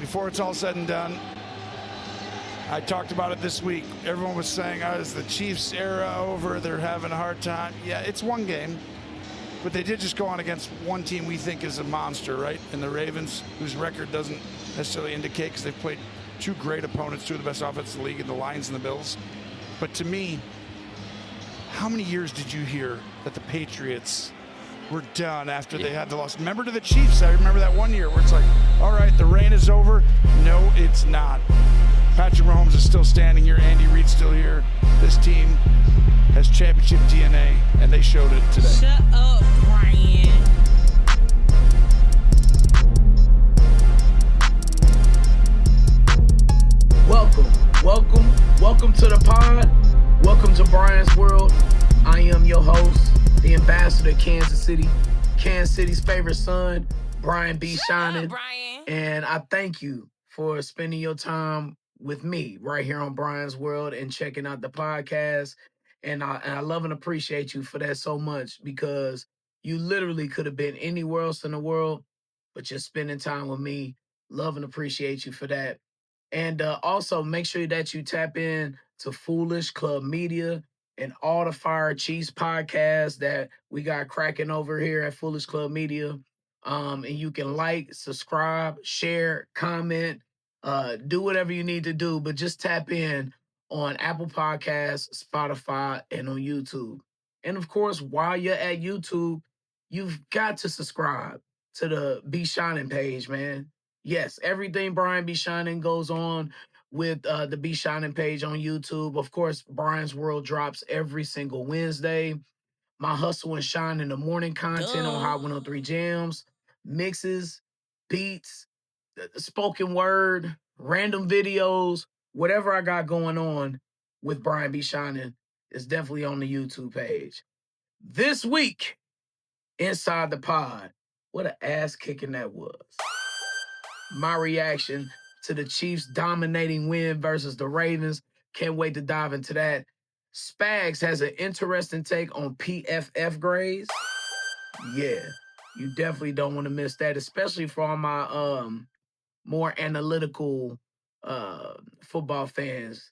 before it's all said and done, I talked about it this week. Everyone was saying, oh, is the Chiefs era over? They're having a hard time. Yeah, it's one game. But they did just go on against one team we think is a monster, right? And the Ravens, whose record doesn't necessarily indicate because they've played two great opponents, two of the best offenses in the league, in the Lions and the Bills. But to me, how many years did you hear that the Patriots were done after they had the loss? Remember to the Chiefs, I remember that one year where it's like, all right, the reign is over. No, it's not. Patrick Mahomes is still standing here. Andy Reid's still here. This team has championship DNA, and they showed it today. Shut up, Brian. Welcome to the pod. Welcome to Brian's World. I am your host, the ambassador of Kansas City, Kansas City's favorite son, Brian B. Shynin. Brian. And I thank you for spending your time with me right here on Brian's World and checking out the podcast. And I love and appreciate you for that so much, because you literally could have been anywhere else in the world, but you're spending time with me. Love and appreciate you for that. And also make sure that you tap in to Foolish Club Media and all the Fire Chiefs podcasts that we got cracking over here at Foolish Club Media. And you can like, subscribe, share, comment, do whatever you need to do, but just tap in on Apple Podcasts, Spotify, and on YouTube. And of course, while you're at YouTube, you've got to subscribe to the Be Shining page, man. Yes, everything Brian B. Shining goes on with the Be Shining page on YouTube. Of course, Brian's World drops every single Wednesday. My Hustle and Shine in the Morning content on Hot 103 Jams, mixes, beats, spoken word, random videos, whatever I got going on with Brian B. Shining is definitely on the YouTube page. This week, inside the pod, what an ass kicking that was. My reaction to the Chiefs' dominating win versus the Ravens. Can't wait to dive into that. Spags has an interesting take on PFF grades. Yeah, you definitely don't want to miss that, especially for all my more analytical football fans.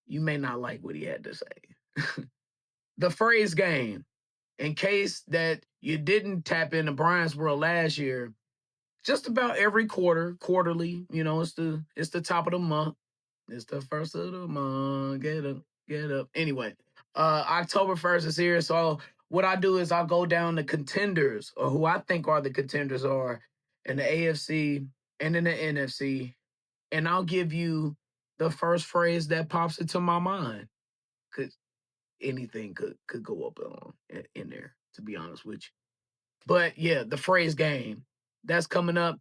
You may not like what he had to say. The phrase game, in case that you didn't tap into Brian's World last year, just about every quarterly, it's the top of the month. It's the first of the month. Get up. Anyway, October 1st is here. So what I do is I'll go down the contenders, or who I think are the contenders are in the AFC and in the NFC, and I'll give you the first phrase that pops into my mind. Because anything could go up in there, to be honest with you. But yeah, the phrase game. That's coming up.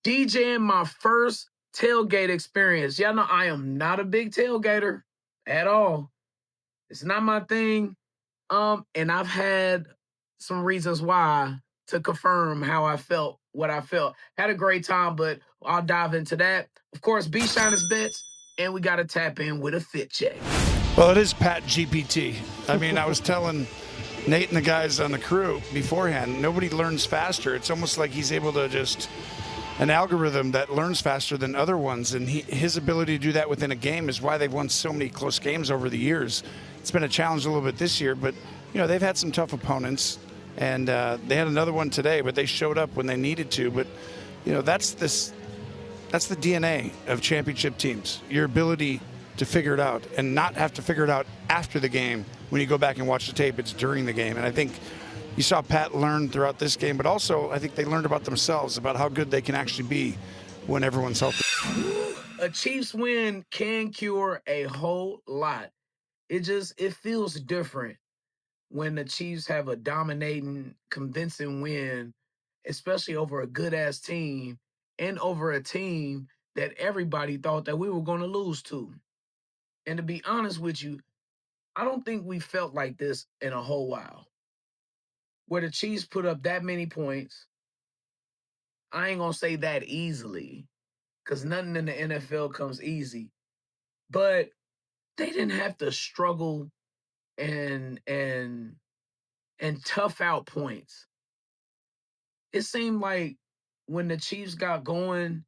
DJing my first tailgate experience. Y'all know I am not a big tailgater at all. It's not my thing. And I've had some reasons why to confirm how I felt, what I felt. Had a great time, but I'll dive into that. Of course, B Shiner's bets, and we got to tap in with a fit check. Well, it is Pat GPT. I mean, I was telling Nate and the guys on the crew beforehand, nobody learns faster. It's almost like he's able to just an algorithm that learns faster than other ones, and his ability to do that within a game is why they've won so many close games over the years. It's been a challenge a little bit this year, but they've had some tough opponents, and they had another one today, but they showed up when they needed to. But that's the DNA of championship teams, your ability to figure it out and not have to figure it out after the game. When you go back and watch the tape, it's during the game. And I think you saw Pat learn throughout this game, but also I think they learned about themselves, about how good they can actually be when everyone's healthy. A Chiefs win can cure a whole lot. It feels different when the Chiefs have a dominating, convincing win, especially over a good-ass team and over a team that everybody thought that we were going to lose to. And to be honest with you, I don't think we felt like this in a whole while. Where the Chiefs put up that many points, I ain't going to say that easily, because nothing in the NFL comes easy. But they didn't have to struggle and tough out points. It seemed like when the Chiefs got going,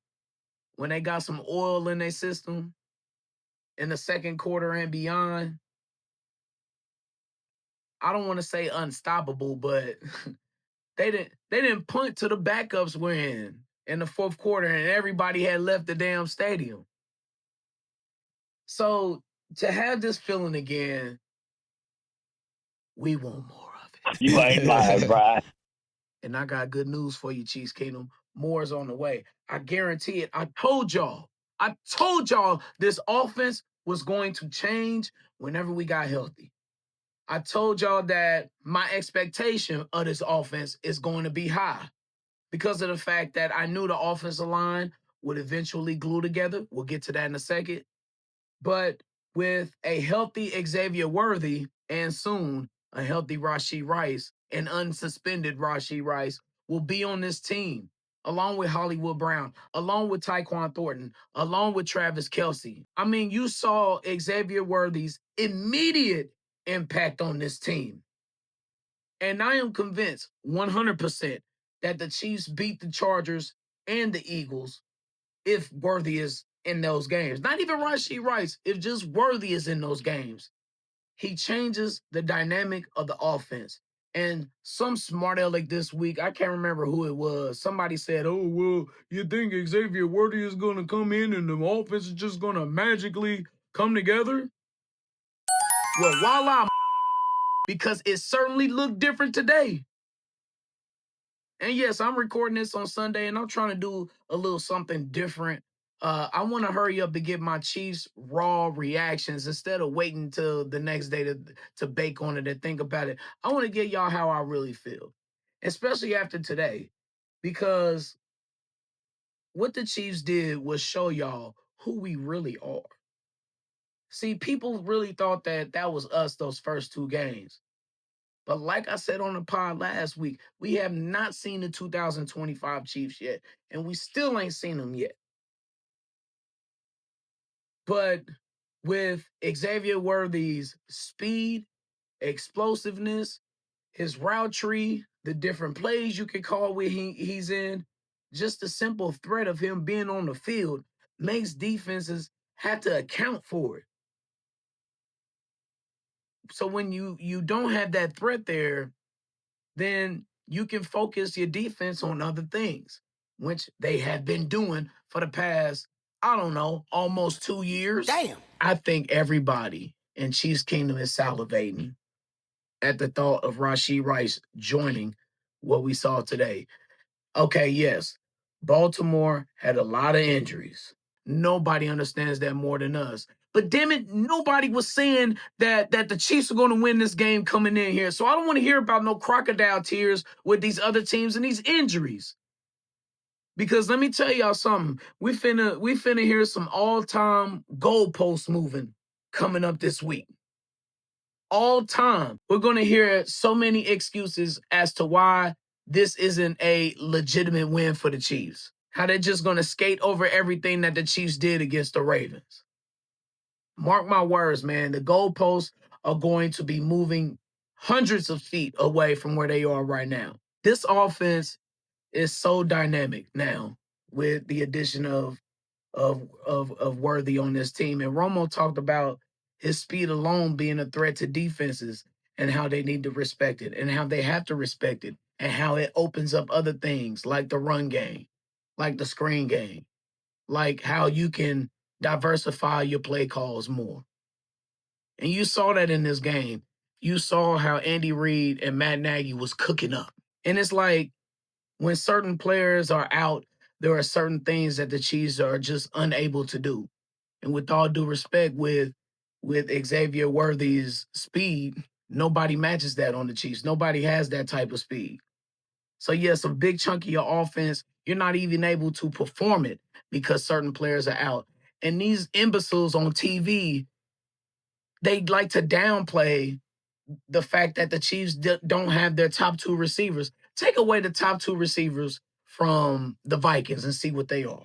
when they got some oil in their system in the second quarter and beyond, I don't want to say unstoppable, but they didn't punt to the backups were in the fourth quarter, and everybody had left the damn stadium. So to have this feeling again, we want more of it. You ain't lying, Brian. And I got good news for you, Chiefs Kingdom. More is on the way. I guarantee it. I told y'all this offense was going to change whenever we got healthy. I told y'all that my expectation of this offense is going to be high because of the fact that I knew the offensive line would eventually glue together. We'll get to that in a second. But with a healthy Xavier Worthy and soon a healthy Rashee Rice and unsuspended Rashee Rice will be on this team, along with Hollywood Brown, along with Tyquan Thornton, along with Travis Kelce. I mean, you saw Xavier Worthy's immediate impact on this team. And I am convinced 100% that the Chiefs beat the Chargers and the Eagles if Worthy is in those games. Not even Rashee Rice, if just Worthy is in those games. He changes the dynamic of the offense. And some smart aleck this week, I can't remember who it was. Somebody said, oh, well, you think Xavier Worthy is going to come in and the offense is just going to magically come together? Well, voila, because it certainly looked different today. And yes, I'm recording this on Sunday, and I'm trying to do a little something different. I want to hurry up to get my Chiefs raw reactions instead of waiting till the next day to bake on it and think about it. I want to get y'all how I really feel, especially after today, because what the Chiefs did was show y'all who we really are. See, people really thought that was us those first two games. But like I said on the pod last week, we have not seen the 2025 Chiefs yet, and we still ain't seen them yet. But with Xavier Worthy's speed, explosiveness, his route tree, the different plays you can call when he's in, just the simple threat of him being on the field makes defenses have to account for it. So when you don't have that threat there, then you can focus your defense on other things, which they have been doing for the past, I don't know, almost 2 years. Damn. I think everybody in Chiefs Kingdom is salivating at the thought of Rashee Rice joining what we saw today. Okay, yes, Baltimore had a lot of injuries. Nobody understands that more than us. But damn it, nobody was saying that the Chiefs are going to win this game coming in here. So I don't want to hear about no crocodile tears with these other teams and these injuries. Because let me tell y'all something. We finna hear some all-time goalpost moving coming up this week. All time. We're going to hear so many excuses as to why this isn't a legitimate win for the Chiefs. How they're just going to skate over everything that the Chiefs did against the Ravens. Mark my words, man. The goalposts are going to be moving hundreds of feet away from where they are right now. This offense is so dynamic now with the addition of Worthy on this team. And Romo talked about his speed alone being a threat to defenses and how they need to respect it and how they have to respect it and how it opens up other things like the run game, like the screen game, like how you can diversify your play calls more. And you saw that in this game. You saw how Andy Reid and Matt Nagy was cooking up. And it's like when certain players are out, there are certain things that the Chiefs are just unable to do. And with all due respect, with Xavier Worthy's speed, nobody matches that on the Chiefs. Nobody has that type of speed. So yes, a big chunk of your offense, you're not even able to perform it because certain players are out. And these imbeciles on TV, they like to downplay the fact that the Chiefs don't have their top two receivers. Take away the top two receivers from the Vikings and see what they are.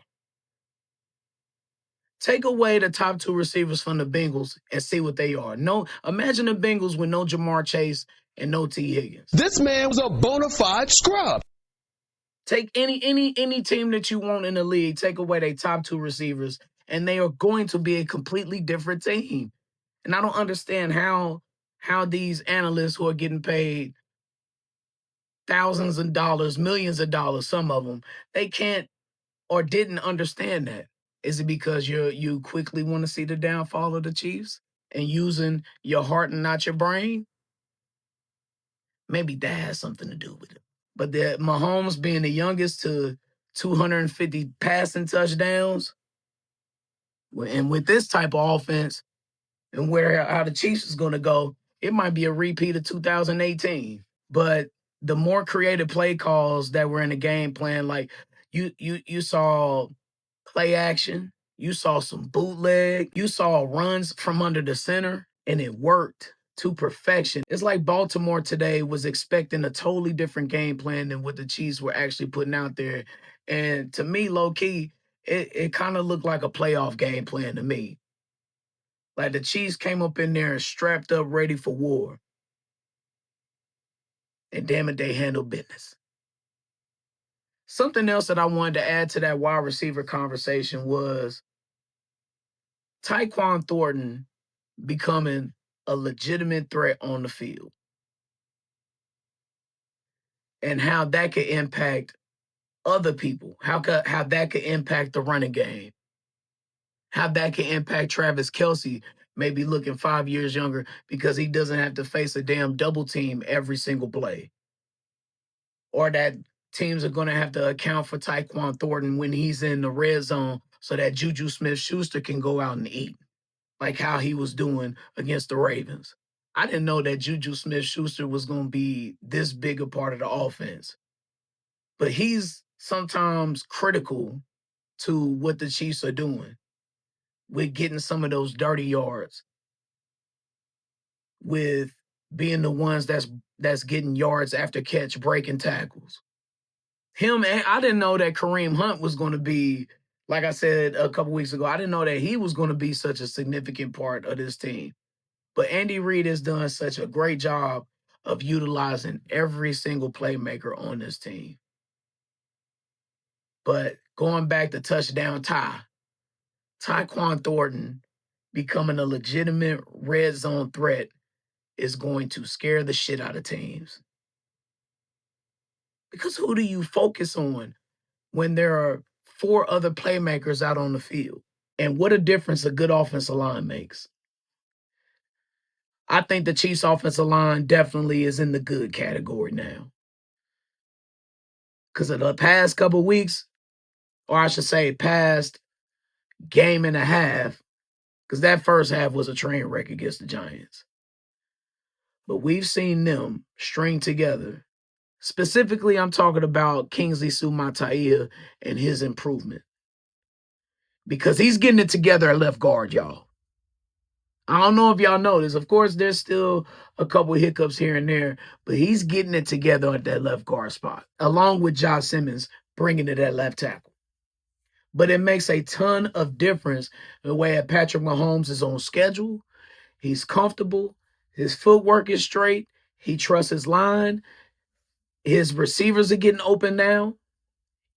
Take away the top two receivers from the Bengals and see what they are. No, imagine the Bengals with no Jamar Chase and no T. Higgins. This man was a bona fide scrub. Take any team that you want in the league, take away their top 2 receivers, and they are going to be a completely different team. And I don't understand how these analysts who are getting paid thousands of dollars, millions of dollars, some of them, they can't or didn't understand that. Is it because you quickly want to see the downfall of the Chiefs and using your heart and not your brain? Maybe that has something to do with it. But the Mahomes being the youngest to 250 passing touchdowns, and with this type of offense and how the Chiefs is going to go, it might be a repeat of 2018. But the more creative play calls that were in the game plan, like you saw play action, you saw some bootleg, you saw runs from under the center, and it worked to perfection. It's like Baltimore today was expecting a totally different game plan than what the Chiefs were actually putting out there. And to me, low key, it kind of looked like a playoff game plan to me. Like the Chiefs came up in there and strapped up, ready for war. And damn it, they handled business. Something else that I wanted to add to that wide receiver conversation was Tyquan Thornton becoming a legitimate threat on the field and how that could impact other people, how that could impact the running game, how that could impact Travis Kelce, maybe looking 5 years younger because he doesn't have to face a damn double team every single play, or that teams are going to have to account for Tyquan Thornton when he's in the red zone so that Juju Smith-Schuster can go out and eat, like how he was doing against the Ravens. I didn't know that Juju Smith-Schuster was going to be this big a part of the offense. But he's sometimes critical to what the Chiefs are doing with getting some of those dirty yards, with being the ones that's getting yards after catch, breaking tackles. Him, and I didn't know that Kareem Hunt was going to be, like I said a couple weeks ago, I didn't know that he was going to be such a significant part of this team. But Andy Reid has done such a great job of utilizing every single playmaker on this team. But going back to touchdown Tyquan Thornton becoming a legitimate red zone threat is going to scare the shit out of teams. Because who do you focus on when there are 4 other playmakers out on the field? And what a difference a good offensive line makes. I think the Chiefs' offensive line definitely is in the good category now. Because of the past couple weeks, or I should say past game and a half, because that first half was a train wreck against the Giants. But we've seen them string together. Specifically, I'm talking about Kingsley Su'Mataia and his improvement. Because he's getting it together at left guard, y'all. I don't know if y'all noticed. Of course, there's still a couple hiccups here and there, but he's getting it together at that left guard spot, along with Josh Simmons bringing it at left tackle. But it makes a ton of difference the way that Patrick Mahomes is on schedule. He's comfortable. His footwork is straight. He trusts his line. His receivers are getting open now.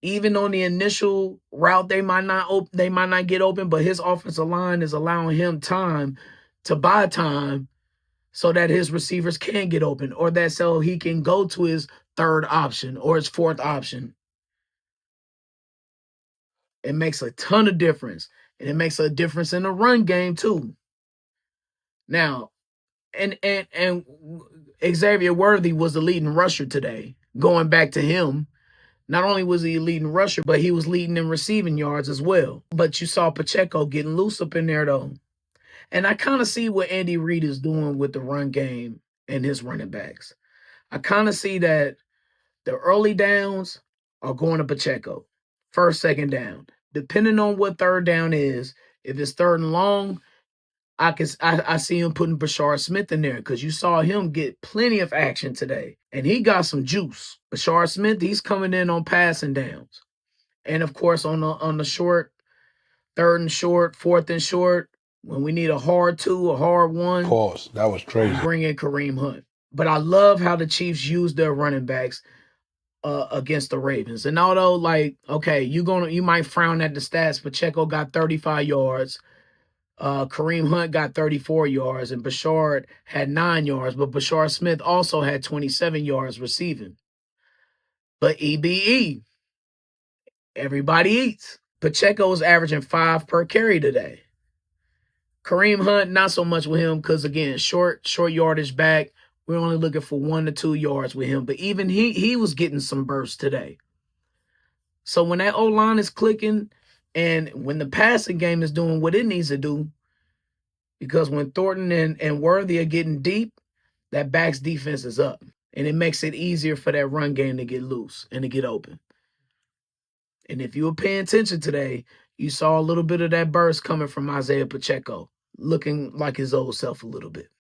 Even on the initial route, they might not get open, but his offensive line is allowing him time to buy time so that his receivers can get open, or that so he can go to his 3rd option or his 4th option. It makes a ton of difference. And it makes a difference in the run game too. Now, and Xavier Worthy was the leading rusher today. Going back to him, not only was he a leading rusher, but he was leading in receiving yards as well. But you saw Pacheco getting loose up in there though. And I kind of see what Andy Reid is doing with the run game and his running backs. I kind of see that the early downs are going to Pacheco. 1st, 2nd down. Depending on what 3rd down is, if it's 3rd and long, I see him putting Bashar Smith in there because you saw him get plenty of action today. And he got some juice. Bashar Smith, he's coming in on passing downs. And of course, on the short, 3rd and short, 4th and short, when we need a hard 2, a hard 1. Pause. That was crazy. Bring in Kareem Hunt. But I love how the Chiefs use their running backs against the Ravens. And although, like, okay, you might frown at the stats, Pacheco got 35 yards. Kareem Hunt got 34 yards, and Bashard had 9 yards, but Bashard Smith also had 27 yards receiving. But EBE, everybody eats. Pacheco was averaging 5 per carry today. Kareem Hunt, not so much with him because, again, short yardage back. We're only looking for 1 to 2 yards with him. But even he was getting some bursts today. So when that O-line is clicking and when the passing game is doing what it needs to do, because when Thornton and Worthy are getting deep, that back's defense is up. And it makes it easier for that run game to get loose and to get open. And if you were paying attention today, you saw a little bit of that burst coming from Isaiah Pacheco, looking like his old self a little bit.